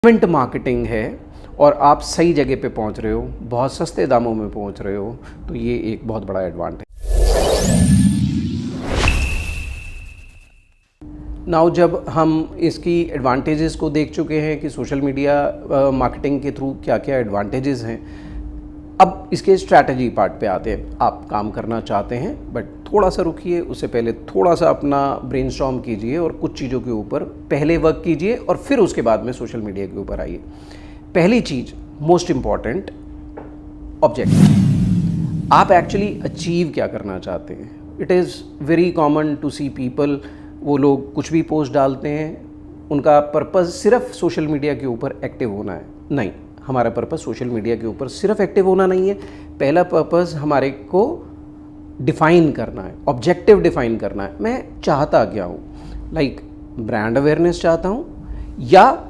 Event marketing है और आप सही जगह पे पहुंच रहे हो, बहुत सस्ते दामों में पहुंच रहे हो, तो ये एक बहुत बड़ा एडवांटेज। नाउ जब हम इसकी एडवांटेजेस को देख चुके हैं कि सोशल मीडिया मार्केटिंग के थ्रू क्या क्या एडवांटेजेस हैं, अब इसके स्ट्रैटेजी पार्ट पे आते हैं। आप काम करना चाहते हैं बट थोड़ा सा रुकिए, उससे पहले थोड़ा सा अपना ब्रेनस्टॉर्म कीजिए और कुछ चीज़ों के ऊपर पहले वर्क कीजिए और फिर उसके बाद में सोशल मीडिया के ऊपर आइए। पहली चीज़, मोस्ट इम्पॉर्टेंट, ऑब्जेक्टिव। आप एक्चुअली अचीव क्या करना चाहते हैं। It is very common to see people, वो लोग कुछ भी पोस्ट डालते हैं, उनका पर्पज़ सिर्फ सोशल मीडिया के ऊपर एक्टिव होना है। नहीं, हमारा पर्पज़ सोशल मीडिया के ऊपर सिर्फ एक्टिव होना नहीं है। पहला पर्पज़ हमारे को डिफ़ाइन करना है, ऑब्जेक्टिव डिफ़ाइन करना है। मैं चाहता क्या हूँ, लाइक ब्रांड अवेयरनेस चाहता हूँ या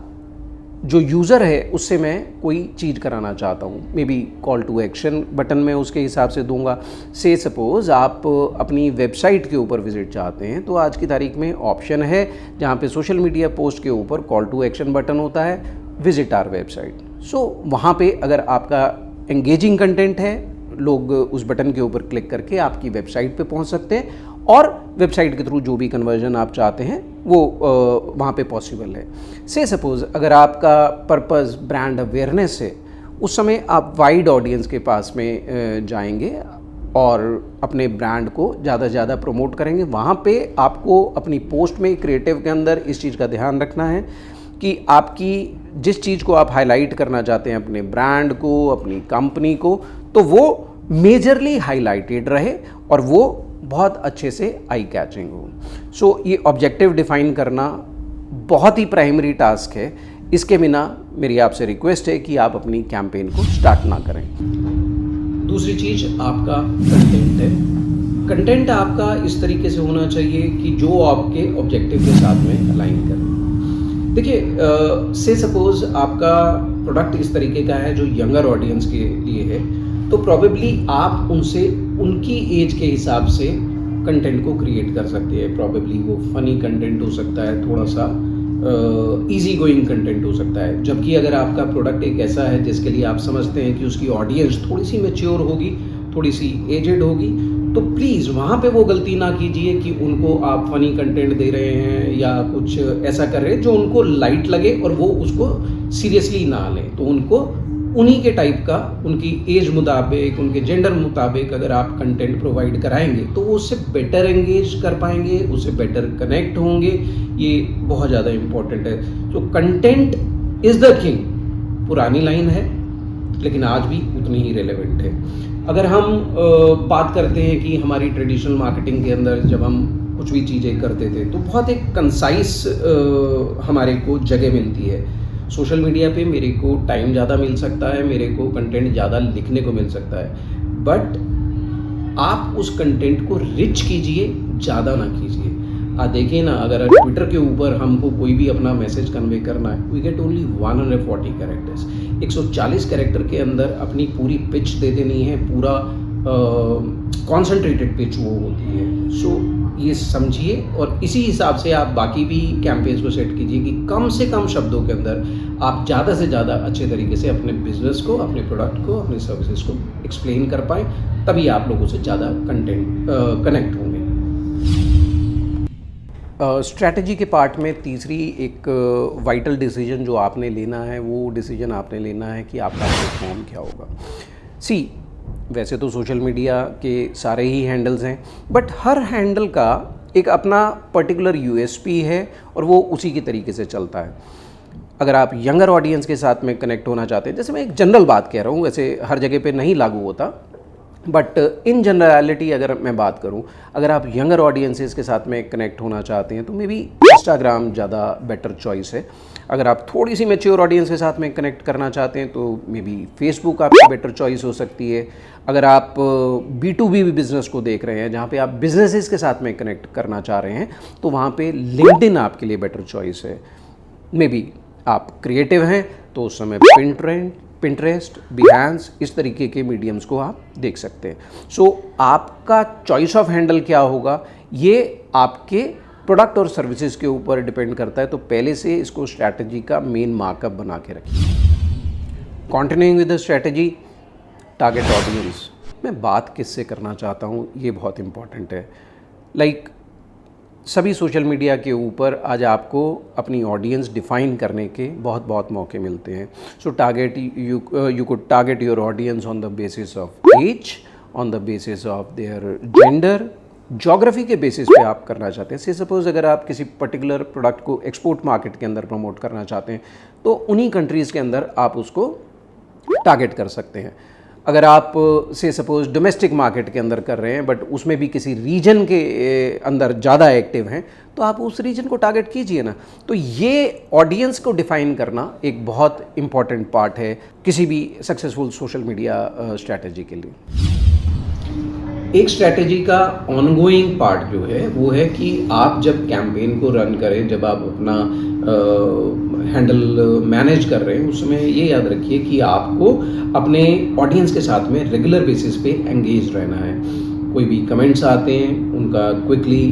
जो यूज़र है उससे मैं कोई चीज़ कराना चाहता हूँ। Maybe call to action button मैं उसके हिसाब से दूंगा। से सपोज़ आप अपनी वेबसाइट के ऊपर विज़िट चाहते हैं, तो आज की तारीख में ऑप्शन है जहाँ पे सोशल मीडिया पोस्ट के ऊपर कॉल टू एक्शन बटन होता है, विज़िट आवर वेबसाइट। सो वहाँ पे अगर आपका एंगेजिंग कंटेंट है, लोग उस बटन के ऊपर क्लिक करके आपकी वेबसाइट पे पहुँच सकते हैं और वेबसाइट के थ्रू जो भी कन्वर्जन आप चाहते हैं वो वहाँ पे पॉसिबल है। से सपोज़ अगर आपका पर्पज़ ब्रांड अवेयरनेस है, उस समय आप वाइड ऑडियंस के पास में जाएंगे और अपने ब्रांड को ज़्यादा से ज़्यादा प्रमोट करेंगे। वहाँ पे आपको अपनी पोस्ट में, क्रिएटिव के अंदर इस चीज़ का ध्यान रखना है कि आपकी जिस चीज़ को आप हाईलाइट करना चाहते हैं, अपने ब्रांड को, अपनी कंपनी को, तो वो मेजरली हाईलाइटेड रहे और वो बहुत अच्छे से आई कैचिंग हो। सो ये ऑब्जेक्टिव डिफाइन करना बहुत ही प्राइमरी टास्क है। इसके बिना मेरी आपसे रिक्वेस्ट है कि आप अपनी कैंपेन को स्टार्ट ना करें। दूसरी चीज़ आपका कंटेंट है। कंटेंट आपका इस तरीके से होना चाहिए कि जो आपके ऑब्जेक्टिव के साथ में अलाइन करे। देखिए, से सपोज़ आपका प्रोडक्ट इस तरीके का है जो यंगर ऑडियंस के लिए है, तो प्रॉबेबली आप उनसे उनकी एज के हिसाब से कंटेंट को क्रिएट कर सकते हैं। प्रॉबेबली वो फनी कंटेंट हो सकता है, थोड़ा सा इजी गोइंग कंटेंट हो सकता है। जबकि अगर आपका प्रोडक्ट एक ऐसा है जिसके लिए आप समझते हैं कि उसकी ऑडियंस थोड़ी सी मैच्योर होगी, थोड़ी सी एजेड होगी, तो प्लीज़ वहाँ पे वो गलती ना कीजिए कि उनको आप फ़नी कंटेंट दे रहे हैं या कुछ ऐसा कर रहे हैं जो उनको लाइट लगे और वो उसको सीरियसली ना लें। तो उनको उन्हीं के टाइप का, उनकी एज मुताबिक, उनके जेंडर मुताबिक अगर आप कंटेंट प्रोवाइड कराएंगे तो वो उससे बेटर एंगेज कर पाएंगे, उससे बेटर कनेक्ट होंगे। ये बहुत ज़्यादा इम्पॉर्टेंट है। तो कंटेंट इज़ द किंग पुरानी लाइन है, लेकिन आज भी उतनी ही रेलेवेंट है। अगर हम बात करते हैं कि हमारी ट्रेडिशनल मार्केटिंग के अंदर जब हम कुछ भी चीज़ें करते थे तो बहुत एक कंसाइज हमारे को जगह मिलती है। सोशल मीडिया पे मेरे को टाइम ज़्यादा मिल सकता है, मेरे को कंटेंट ज़्यादा लिखने को मिल सकता है, बट आप उस कंटेंट को रिच कीजिए, ज़्यादा ना कीजिए। देखिए ना, अगर ट्विटर के ऊपर हमको कोई भी अपना मैसेज कन्वे करना है, we get only 140 characters. 140 character के अंदर अपनी पूरी पिच दे देनी है, पूरा कॉन्सेंट्रेटेड पिच वो होती है। सो ये समझिए और इसी हिसाब से आप बाकी भी कैंपेन्स को सेट कीजिए कि कम से कम शब्दों के अंदर आप ज़्यादा से ज़्यादा अच्छे तरीके से अपने बिजनेस को, अपने प्रोडक्ट को, अपने सर्विसेज को एक्सप्लेन कर पाएँ, तभी आप लोगों से ज़्यादा कंटेंट कनेक्ट होंगे। स्ट्रैटेजी के पार्ट में तीसरी एक वाइटल डिसीजन जो आपने लेना है, वो डिसीजन आपने लेना है कि आपका प्लेटफॉर्म क्या होगा। वैसे तो सोशल मीडिया के सारे ही हैंडल्स हैं, बट हर हैंडल का एक अपना पर्टिकुलर यूएसपी है और वो उसी के तरीके से चलता है। अगर आप यंगर ऑडियंस के साथ में कनेक्ट होना चाहते हैं, जैसे मैं एक जनरल बात कह रहा हूँ, वैसे हर जगह पे नहीं लागू होता, बट इन जनरलिटी अगर मैं बात करूं, अगर आप यंगर ऑडियंसेस के साथ में कनेक्ट होना चाहते हैं तो मे बी इंस्टाग्राम ज़्यादा बेटर चॉइस है। अगर आप थोड़ी सी मैच्योर ऑडियंस के साथ में कनेक्ट करना चाहते हैं तो मे बी फेसबुक आपकी बेटर चॉइस हो सकती है। अगर आप B2B बिज़नेस को देख रहे हैं, जहाँ पे आप बिजनेसेस के साथ में कनेक्ट करना चाह रहे हैं, तो वहाँ पे लिंक्डइन आपके लिए बेटर चॉइस है। मे बी आप क्रिएटिव हैं तो उस समय पिंटरेस्ट, बिहेंस, इस तरीके के मीडियम्स को आप देख सकते हैं। सो आपका चॉइस ऑफ हैंडल क्या होगा, ये आपके प्रोडक्ट और सर्विसेज के ऊपर डिपेंड करता है, तो पहले से इसको स्ट्रैटेजी का मेन मार्कअप बना के रखिए। Continuing with the strategy, target audience. मैं बात किससे करना चाहता हूँ ये बहुत इंपॉर्टेंट है। लाइक सभी सोशल मीडिया के ऊपर आज आपको अपनी ऑडियंस डिफाइन करने के बहुत बहुत मौके मिलते हैं। So target you could target your audience on the basis of age, on the basis of their gender, geography के बेसिस पे आप करना चाहते हैं। से सपोज अगर आप किसी पर्टिकुलर प्रोडक्ट को एक्सपोर्ट मार्केट के अंदर प्रमोट करना चाहते हैं तो उन्हीं कंट्रीज़ के अंदर आप उसको टारगेट कर सकते हैं। अगर आप से सपोज डोमेस्टिक मार्केट के अंदर कर रहे हैं बट उसमें भी किसी रीजन के अंदर ज़्यादा एक्टिव हैं तो आप उस रीजन को टारगेट कीजिए ना। तो ये ऑडियंस को डिफाइन करना एक बहुत इम्पॉर्टेंट पार्ट है किसी भी सक्सेसफुल सोशल मीडिया स्ट्रैटेजी के लिए। एक स्ट्रैटेजी का ऑनगोइंग पार्ट जो है वो है कि आप जब कैंपेन को रन करें, जब आप अपना हैंडल मैनेज कर रहे हैं, उस समय ये याद रखिए कि आपको अपने ऑडियंस के साथ में रेगुलर बेसिस पे एंगेज रहना है। कोई भी कमेंट्स आते हैं उनका क्विकली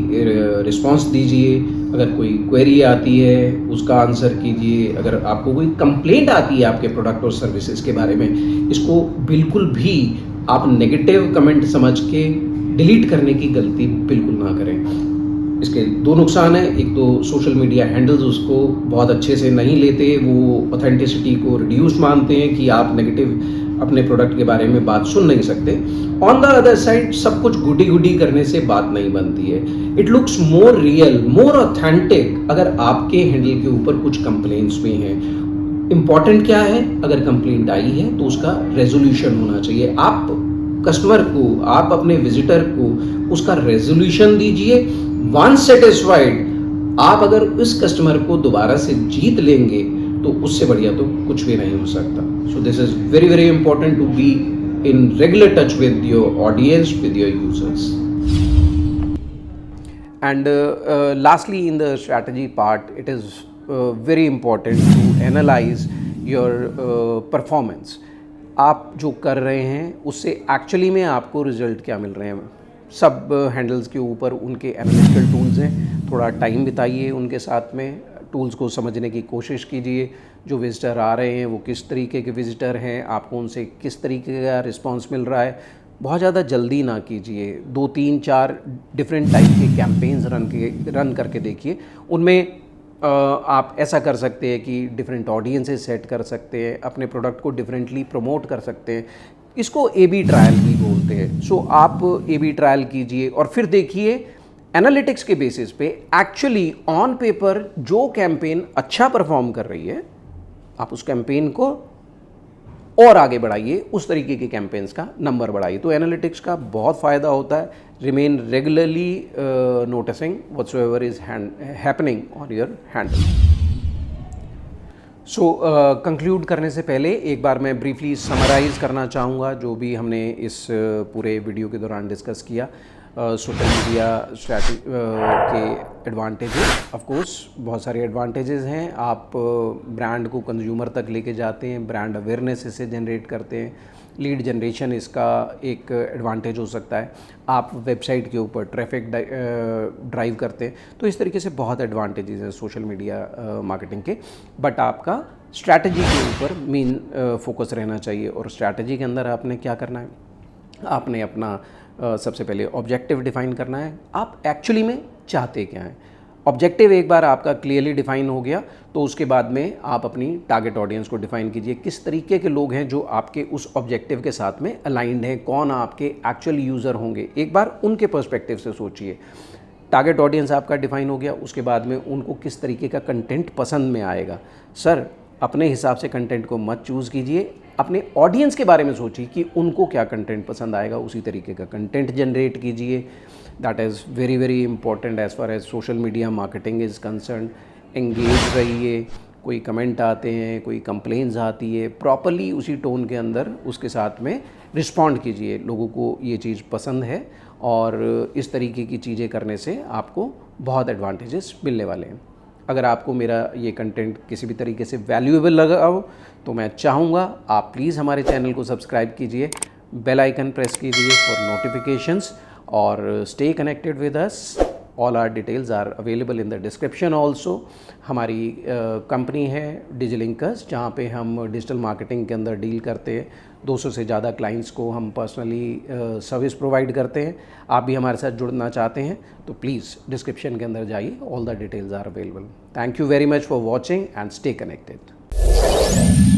रिस्पांस दीजिए। अगर कोई क्वेरी आती है उसका आंसर कीजिए। अगर आपको कोई कंप्लेंट आती है आपके प्रोडक्ट और सर्विसेज के बारे में, इसको बिल्कुल भी आप नेगेटिव कमेंट समझ के डिलीट करने की गलती बिल्कुल ना करें। इसके दो नुकसान हैं। एक तो सोशल मीडिया हैंडल्स उसको बहुत अच्छे से नहीं लेते, वो ऑथेंटिसिटी को रिड्यूस मानते हैं कि आप नेगेटिव अपने प्रोडक्ट के बारे में बात सुन नहीं सकते। ऑन द अदर साइड सब कुछ गुडी गुडी करने से बात नहीं बनती है। It looks more real, more authentic अगर आपके हैंडल के ऊपर कुछ कंप्लेंट्स में हैं। इंपॉर्टेंट क्या है, अगर कंप्लेंट आई है तो उसका रेजोल्यूशन होना चाहिए। आप कस्टमर को, आप अपने विजिटर को उसका रेजोल्यूशन दीजिए। वंस सेटिस्फाइड, आप अगर इस कस्टमर को दोबारा से जीत लेंगे तो उससे बढ़िया तो कुछ भी नहीं हो सकता। So this is very very important to be in regular touch with your audience, with your users. And lastly, in the strategy part, it is very important to analyze your performance. आप जो कर रहे हैं उससे actually में आपको result क्या मिल रहे हैं। सब हैंडल्स के ऊपर उनके एनालिटिकल टूल्स हैं, थोड़ा टाइम बिताइए उनके साथ में, टूल्स को समझने की कोशिश कीजिए। जो विजिटर आ रहे हैं वो किस तरीके के विजिटर हैं, आपको उनसे किस तरीके का रिस्पांस मिल रहा है। बहुत ज़्यादा जल्दी ना कीजिए, 2 3 4 डिफरेंट टाइप के कैंपेन्स रन करके देखिए। उनमें आप ऐसा कर सकते हैं कि डिफरेंट ऑडियंसेस सेट कर सकते हैं, अपने प्रोडक्ट को डिफरेंटली प्रमोट कर सकते हैं। इसको A/B ट्रायल भी बोलते हैं। सो आप A/B ट्रायल कीजिए और फिर देखिए एनालिटिक्स के बेसिस पे एक्चुअली ऑन पेपर जो कैंपेन अच्छा परफॉर्म कर रही है आप उस कैंपेन को और आगे बढ़ाइए, उस तरीके के कैंपेन्स का नंबर बढ़ाइए। तो एनालिटिक्स का बहुत फ़ायदा होता है। Remain regularly noticing whatsoever is happening on your handle. So conclude करने से पहले एक बार मैं ब्रीफली समराइज़ करना चाहूँगा जो भी हमने इस पूरे वीडियो के दौरान डिस्कस किया। सोशल मीडिया स्ट्रैटेजी के एडवांटेजेस, ऑफ कोर्स बहुत सारे एडवांटेजेस हैं। आप ब्रांड को कंज्यूमर तक लेके जाते हैं, ब्रांड अवेयरनेस इससे जनरेट करते हैं, लीड जनरेशन इसका एक एडवांटेज हो सकता है, आप वेबसाइट के ऊपर ट्रैफिक ड्राइव करते हैं। तो इस तरीके से बहुत एडवांटेजेस हैं सोशल मीडिया मार्केटिंग के। बट आपका स्ट्रैटेजी के ऊपर मेन फोकस रहना चाहिए। और स्ट्रैटेजी के अंदर आपने क्या करना है, आपने अपना सबसे पहले ऑब्जेक्टिव डिफाइन करना है। आप एक्चुअली में चाहते क्या हैं। ऑब्जेक्टिव एक बार आपका क्लियरली डिफाइन हो गया तो उसके बाद में आप अपनी टारगेट ऑडियंस को डिफाइन कीजिए। किस तरीके के लोग हैं जो आपके उस ऑब्जेक्टिव के साथ में अलाइंड हैं, कौन आपके एक्चुअल यूज़र होंगे, एक बार उनके पर्सपेक्टिव से सोचिए। टारगेट ऑडियंस आपका डिफाइन हो गया, उसके बाद में उनको किस तरीके का कंटेंट पसंद में आएगा। सर अपने हिसाब से कंटेंट को मत चूज़ कीजिए, अपने ऑडियंस के बारे में सोचिए कि उनको क्या कंटेंट पसंद आएगा, उसी तरीके का कंटेंट जनरेट कीजिए। That is very very important as far as social media marketing is concern. Engage रहिए, कोई कमेंट आते हैं, कोई कंप्लेंट्स आती है, प्रॉपरली उसी टोन के अंदर उसके साथ में रिस्पॉन्ड कीजिए। लोगों को ये चीज़ पसंद है और इस तरीके की चीज़ें करने से आपको बहुत एडवांटेजेस मिलने वाले हैं। अगर आपको मेरा ये कंटेंट किसी भी तरीके से वैल्यूएबल लगा हो तो मैं चाहूँगा आप प्लीज़ हमारे चैनल को सब्सक्राइब कीजिए, बेल आइकन प्रेस कीजिए फॉर नोटिफिकेशंस और stay connected with us. All are details are available in the description also. हमारी कंपनी है डिजिलिंकर्स, जहाँ पे हम डिजिटल मार्केटिंग के अंदर डील करते हैं। 200 से ज़्यादा क्लाइंट्स को हम पर्सनली सर्विस प्रोवाइड करते हैं। आप भी हमारे साथ जुड़ना चाहते हैं तो प्लीज़ डिस्क्रिप्शन के अंदर जाइए, all the details are available. Thank you very much for watching and stay connected.